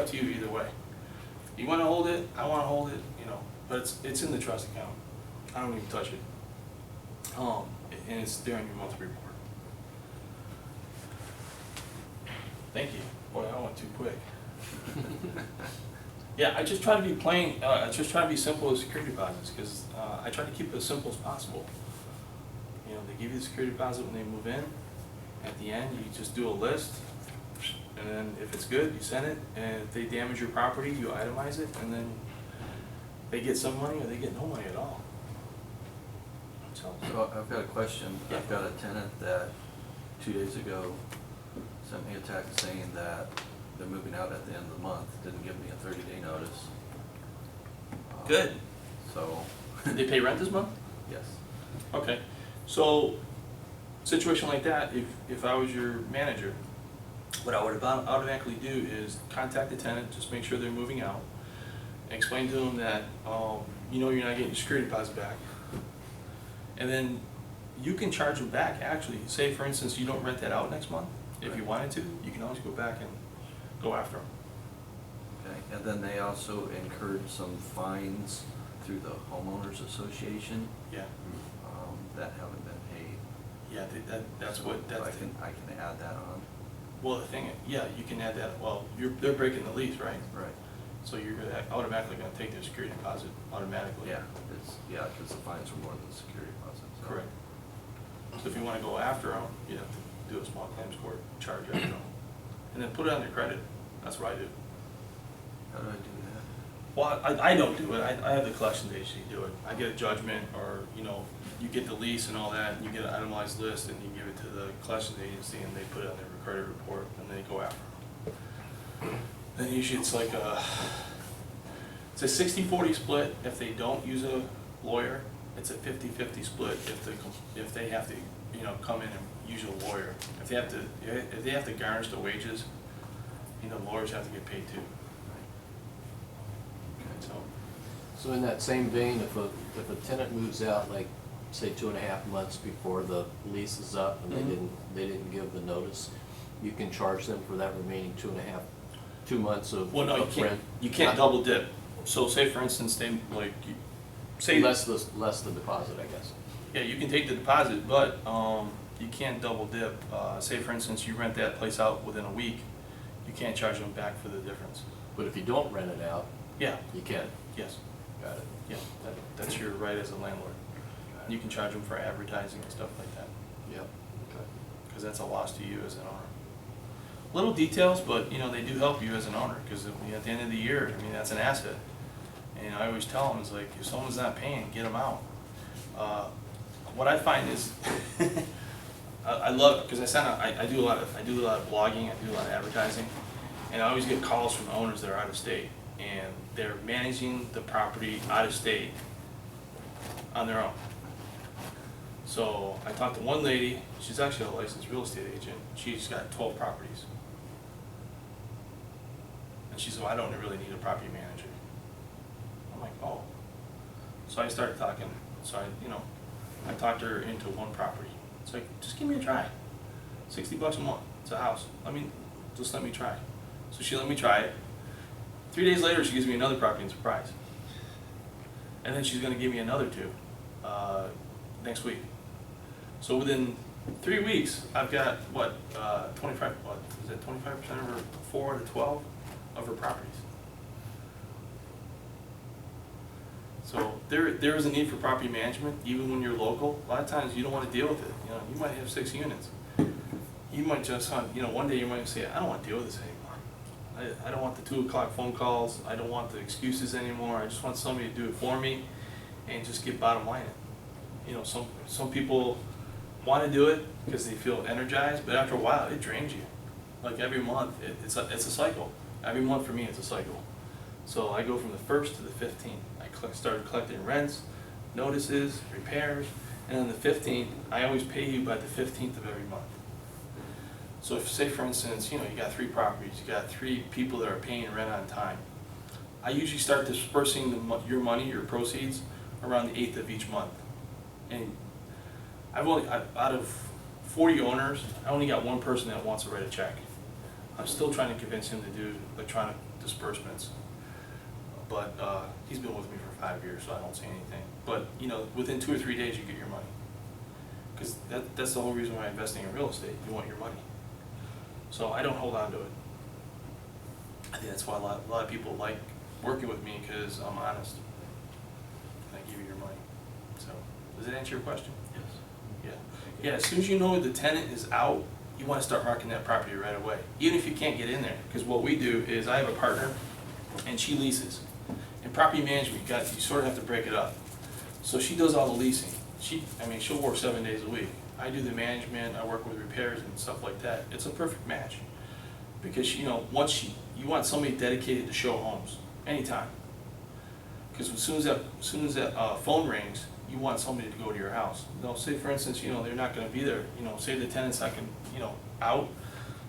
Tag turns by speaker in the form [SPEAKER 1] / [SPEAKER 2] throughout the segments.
[SPEAKER 1] Up to you either way. You want to hold it, I want to hold it, you know, but it's in the trust account. I don't even touch it. And it's there in your monthly report. Thank you. Boy, I went too quick. Yeah, I just try to be plain. I just try to be simple with security deposits because I try to keep it as simple as possible. You know, they give you the security deposit when they move in. At the end, you just do a list, and then if it's good, you send it. And if they damage your property, you itemize it, and then they get some money or they get no money at all. So
[SPEAKER 2] I've got a question.
[SPEAKER 1] Yeah.
[SPEAKER 2] I've got a tenant that 2 days ago sent me a text saying that they're moving out at the end of the month, didn't give me a 30-day notice.
[SPEAKER 1] Good.
[SPEAKER 2] So,
[SPEAKER 1] Did they pay rent this month?
[SPEAKER 2] yes.
[SPEAKER 1] Okay, so situation like that, if I was your manager, what I would automatically do is contact the tenant, just make sure they're moving out, and explain to them that you know you're not getting your security deposit back, and then you can charge them back. Actually, say for instance you don't rent that out next month, if you wanted to, you can always go back and go after them.
[SPEAKER 2] Okay, and then they also incurred some fines through the homeowners association
[SPEAKER 1] Yeah,
[SPEAKER 2] that haven't been paid.
[SPEAKER 1] yeah, that's
[SPEAKER 2] So
[SPEAKER 1] what that's.
[SPEAKER 2] I can add that on.
[SPEAKER 1] Well, the thing, yeah, you can add that. Well, they're breaking the lease, right?
[SPEAKER 2] Right.
[SPEAKER 1] So you're automatically going to take their security deposit automatically.
[SPEAKER 2] Yeah, because the fines are more than the security deposit. So.
[SPEAKER 1] Correct. So if you want to go after them, you have to do a small claims court charge after them, and then put it on their credit. That's what I do.
[SPEAKER 2] How do I do that?
[SPEAKER 1] Well, I don't do it. I have the collections agency do it. I get a judgment, or you know, you get the lease and all that, and you get an itemized list, and you give it to the collections agency, and they put it on their credit report, and they go after them. Then usually it's like it's a 60-40 split if they don't use a lawyer. It's a 50-50 split if they have to, you know, come in and use a lawyer. If they have to garnish the wages, you know, lawyers have to get paid too.
[SPEAKER 3] So in that same vein, if a tenant moves out, like say 2.5 months before the lease is up and they didn't give the notice, you can charge them for that remaining 2 months of
[SPEAKER 1] Well, no, you can't.
[SPEAKER 3] rent?
[SPEAKER 1] You can't double dip. So say for instance they say
[SPEAKER 3] Less the deposit, I guess.
[SPEAKER 1] yeah, you can take the deposit, but you can't double dip. Say for instance you rent that place out within a week, you can't charge them back for the difference.
[SPEAKER 3] But if you don't rent it out,
[SPEAKER 1] Yeah.
[SPEAKER 3] you can.
[SPEAKER 1] Yes.
[SPEAKER 3] Got it.
[SPEAKER 1] Yeah. That's your right as a landlord. You can charge them for advertising and stuff like that,
[SPEAKER 3] Yep. Okay.
[SPEAKER 1] because that's a loss to you as an owner. Little details, but you know they do help you as an owner, because at the end of the year, I mean that's an asset. And I always tell them, it's like if someone's not paying, get them out. What I find is, I love it because I do a lot of blogging, I do a lot of advertising, and I always get calls from owners that are out of state, and they're managing the property out of state on their own. So I talked to one lady, she's actually a licensed real estate agent. She's got 12 properties. And she said, well, I don't really need a property manager. I'm like, oh. So I started talking, I talked her into one property. It's like, just give me a try. $60 a month, it's a house. Just let me try. So she let me try it. 3 days later, she gives me another property in surprise. And then she's gonna give me another 2 next week. So within 3 weeks, I've got 25%, of her 4 to 12 of her properties. So there is a need for property management, even when you're local. A lot of times you don't want to deal with it. You know, you might have 6 units. You might just, one day you might say, I don't want to deal with this anymore. I don't want the 2 o'clock phone calls. I don't want the excuses anymore. I just want somebody to do it for me and just get bottom line it. You know, some people want to do it because they feel energized, but after a while it drains you. Like every month, it's a cycle. Every month for me it's a cycle. So I go from the 1st to the 15th. I started collecting rents, notices, repairs, and on the 15th, I always pay you by the 15th of every month. So if, say for instance, you got 3 properties, you got 3 people that are paying rent on time. I usually start dispersing your money, your proceeds, around the 8th of each month. And out of 40 owners, I only got 1 person that wants to write a check. I'm still trying to convince him to do electronic disbursements. But, he's been with me for 5 years, so I don't say anything. But, you know, within 2 or 3 days, you get your money. Because that's the whole reason why I'm investing in real estate, you want your money. So I don't hold on to it. I think that's why a lot of people like working with me, because I'm honest. And I give you your money. So, does that answer your question?
[SPEAKER 2] Yes.
[SPEAKER 1] Yeah. Yeah, as soon as you know the tenant is out, you want to start marking that property right away, even if you can't get in there. Because what we do is, I have a partner, and she leases. In property management, you sort of have to break it up. So she does all the leasing. She'll work 7 days a week. I do the management, I work with repairs and stuff like that. It's a perfect match. Because, you know, you want somebody dedicated to show homes, anytime. Because as soon as that phone rings, you want somebody to go to your house. You know, say for instance, you know, they're not gonna be there, you know, say the tenant's not out.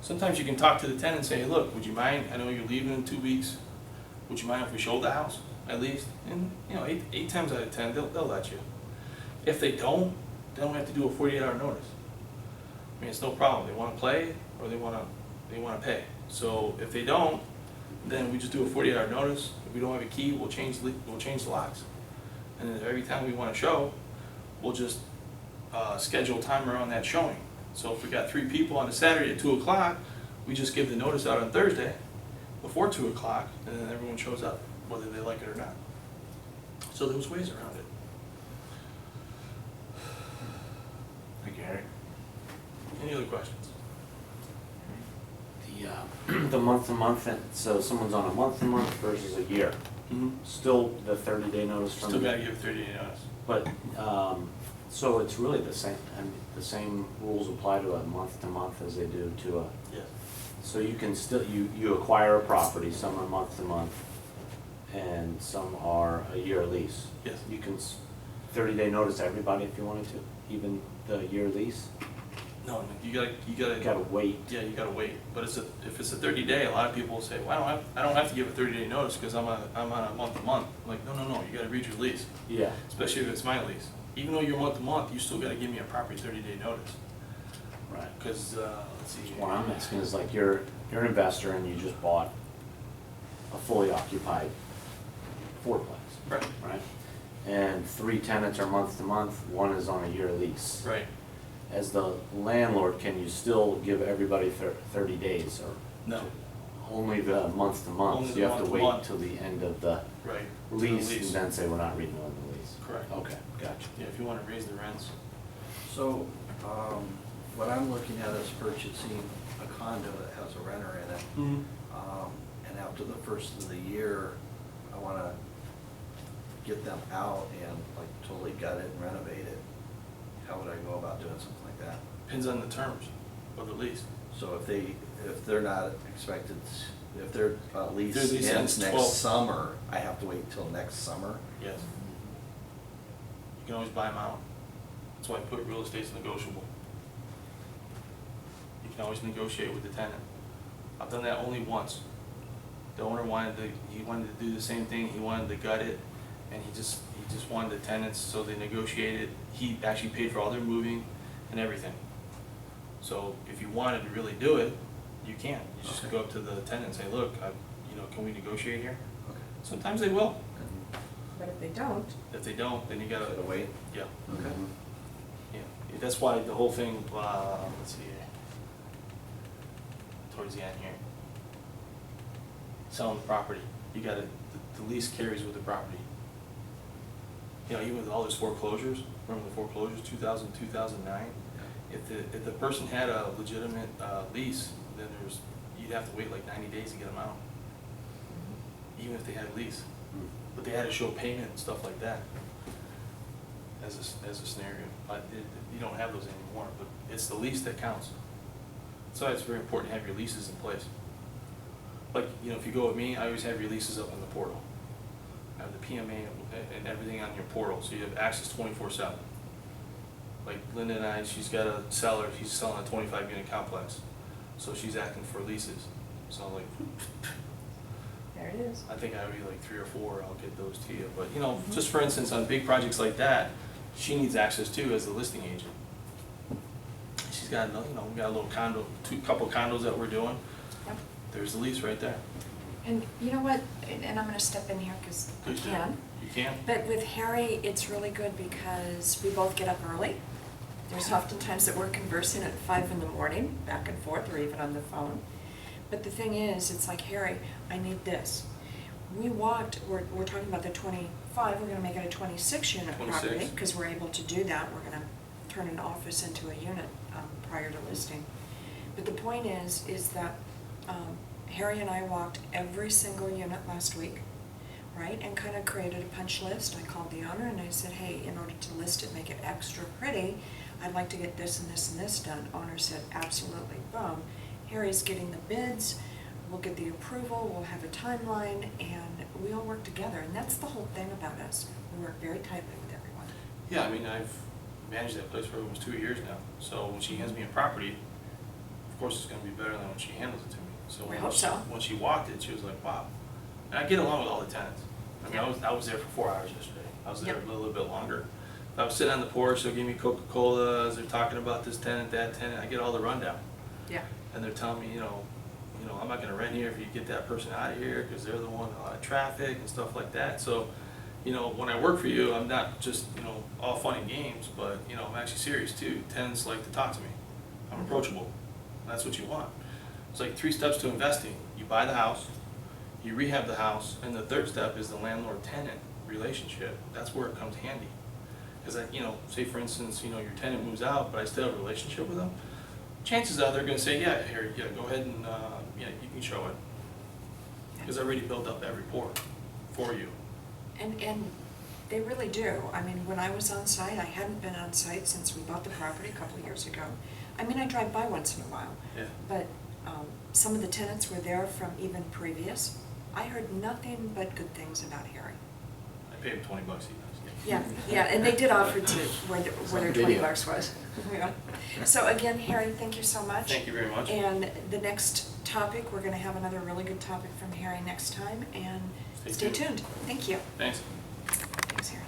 [SPEAKER 1] Sometimes you can talk to the tenant and say, hey, look, would you mind, I know you're leaving in 2 weeks, would you mind if we showed the house, at least? And, you know, eight times out of 10, they'll let you. If they don't have to do a 48-hour notice. I mean, it's no problem, they wanna play, or they wanna pay. So if they don't, then we just do a 48-hour notice. If we don't have a key, we'll change the locks. And then every time we want to show, we'll just schedule a time around that showing. So if we got 3 people on a Saturday at 2 o'clock, we just give the notice out on Thursday before 2 o'clock, and then everyone shows up, whether they like it or not. So there's ways around it.
[SPEAKER 4] Thank you, Harry.
[SPEAKER 1] Any other questions?
[SPEAKER 4] The month-to-month, so someone's on a month-to-month versus a year. Still the 30-day notice from.
[SPEAKER 1] Still got to give a 30-day notice.
[SPEAKER 4] But, so it's really the same, the same rules apply to a month-to-month as they do to a.
[SPEAKER 1] Yes.
[SPEAKER 4] So you can still, you acquire a property, some are month-to-month, and some are a year lease.
[SPEAKER 1] Yes.
[SPEAKER 4] You can 30-day notice everybody if you wanted to, even the year lease.
[SPEAKER 1] No, you
[SPEAKER 4] You gotta wait.
[SPEAKER 1] Yeah, you gotta wait. But if it's a 30-day, a lot of people will say, well, I don't have to give a 30-day notice because I'm on a month-to-month. I'm like, no, you gotta read your lease.
[SPEAKER 4] Yeah.
[SPEAKER 1] Especially if it's my lease. Even though you're month-to-month, you still gotta give me a proper 30-day notice.
[SPEAKER 4] Right.
[SPEAKER 1] Because, let's see.
[SPEAKER 4] What I'm asking is like you're an investor and you just bought a fully occupied fourplex.
[SPEAKER 1] Right.
[SPEAKER 4] Right? And 3 tenants are month to month, 1 is on a year lease.
[SPEAKER 1] Right.
[SPEAKER 4] As the landlord, can you still give everybody 30 days or?
[SPEAKER 1] No.
[SPEAKER 4] Only the month to month,
[SPEAKER 1] Only
[SPEAKER 4] so
[SPEAKER 1] the
[SPEAKER 4] you have to
[SPEAKER 1] month to
[SPEAKER 4] wait
[SPEAKER 1] month.
[SPEAKER 4] till the end of the
[SPEAKER 1] Right.
[SPEAKER 4] lease
[SPEAKER 1] The
[SPEAKER 4] and then say we're not renewing the lease.
[SPEAKER 1] Correct.
[SPEAKER 4] Okay, gotcha.
[SPEAKER 1] Yeah, if you wanna raise the rents.
[SPEAKER 2] So, what I'm looking at is purchasing a condo that has a renter in it. And after the first of the year, I wanna get them out and like totally gut it and renovate it. How would I go about doing something like that?
[SPEAKER 1] Depends on the terms of the lease.
[SPEAKER 2] So if they're not expected, if their lease
[SPEAKER 1] Their lease
[SPEAKER 2] ends
[SPEAKER 1] ends
[SPEAKER 2] next
[SPEAKER 1] 12.
[SPEAKER 2] summer, I have to wait till next summer?
[SPEAKER 1] Yes. You can always buy them out. That's why I put real estate's negotiable. You can always negotiate with the tenant. I've done that only once. The owner wanted to do the same thing, he wanted to gut it, and he just wanted the tenants, so they negotiated. He actually paid for all their moving and everything. So if you wanted to really do it, you can. You just
[SPEAKER 2] Okay.
[SPEAKER 1] go up to the tenant and say, look, can we negotiate here?
[SPEAKER 2] Okay.
[SPEAKER 1] Sometimes they will.
[SPEAKER 5] But if they don't,
[SPEAKER 1] If they don't, then you gotta,
[SPEAKER 2] Gotta wait?
[SPEAKER 1] yeah.
[SPEAKER 2] Okay.
[SPEAKER 1] Yeah, that's why the whole thing, let's see here, towards the end here. Selling the property, you gotta, the lease carries with the property. You know, even with all those foreclosures, remember the foreclosures, 2000, 2009? If the person had a legitimate lease, then you'd have to wait like 90 days to get them out. Even if they had a lease. But they had to show payment and stuff like that as a scenario. But you don't have those anymore, but it's the lease that counts. So it's very important to have your leases in place. Like, if you go with me, I always have your leases up in the portal. I have the PMA and everything on your portal, so you have access 24/7. Like Linda and I, she's got a seller, she's selling a 25-unit complex, so she's acting for leases. So like,
[SPEAKER 5] there it is.
[SPEAKER 1] I think I owe you like 3 or 4, I'll get those to you. But, just for instance, on big projects like that, she needs access too as the listing agent. She's got, we got a little couple condos that we're doing.
[SPEAKER 5] Yep.
[SPEAKER 1] There's the lease right there.
[SPEAKER 5] And you know what, and I'm gonna step in here because I
[SPEAKER 1] Please do.
[SPEAKER 5] can.
[SPEAKER 1] You can.
[SPEAKER 5] But with Harry, it's really good because we both get up early. There's oftentimes that we're conversing at 5 in the morning, back and forth, or even on the phone. But the thing is, it's like, Harry, I need this. We walked, we're talking about the 25, we're gonna make it a 26 unit
[SPEAKER 1] 26.
[SPEAKER 5] property, because we're able to do that. We're gonna turn an office into a unit prior to listing. But the point is that Harry and I walked every single unit last week, right? And kind of created a punch list. I called the owner and I said, hey, in order to list it, make it extra pretty, I'd like to get this and this and this done. Owner said, absolutely, boom. Harry's getting the bids, we'll get the approval, we'll have a timeline, and we all work together. And that's the whole thing about us. We work very tightly with everyone.
[SPEAKER 1] Yeah, I mean, I've managed that place for almost 2 years now. So when she hands me a property, of course it's gonna be better than when she handles it to me. So
[SPEAKER 5] We hope so.
[SPEAKER 1] when she walked it, she was like, wow. And I get along with all the tenants. I mean,
[SPEAKER 5] Yeah.
[SPEAKER 1] I was there for 4 hours yesterday. I was there
[SPEAKER 5] Yep.
[SPEAKER 1] a little bit longer. I was sitting on the porch, they'll give me Coca-Colas, they're talking about this tenant, that tenant, I get all the rundown.
[SPEAKER 5] Yeah.
[SPEAKER 1] And they're telling me, I'm not gonna rent here if you get that person out of here, because they're the one with a lot of traffic and stuff like that. So, when I work for you, I'm not just, all fun and games, but, I'm actually serious too. Tenants like to talk to me. I'm approachable. That's what you want. It's like 3 steps to investing. You buy the house, you rehab the house, and the third step is the landlord-tenant relationship. That's where it comes handy. Because say for instance, your tenant moves out, but I still have a relationship with them. Chances are they're gonna say, yeah, here, yeah, go ahead and, you can show it. Because I already built up that rapport for you.
[SPEAKER 5] And they really do. I mean, when I was on site, I hadn't been on site since we bought the property a couple of years ago. I mean, I drive by once in a while.
[SPEAKER 1] Yeah.
[SPEAKER 5] But some of the tenants were there from even previous. I heard nothing but good things about Harry.
[SPEAKER 1] I paid him $20 each.
[SPEAKER 5] Yeah, yeah, and they did offer to, where their
[SPEAKER 3] on
[SPEAKER 5] 20
[SPEAKER 3] video.
[SPEAKER 5] bucks was. Yeah. So again, Harry, thank you so much.
[SPEAKER 1] Thank you very much.
[SPEAKER 5] And the next topic, we're gonna have another really good topic from Harry next time, and
[SPEAKER 1] Stay
[SPEAKER 5] stay
[SPEAKER 1] tuned.
[SPEAKER 5] tuned. Thank you.
[SPEAKER 1] Thanks.
[SPEAKER 5] Thanks, Harry.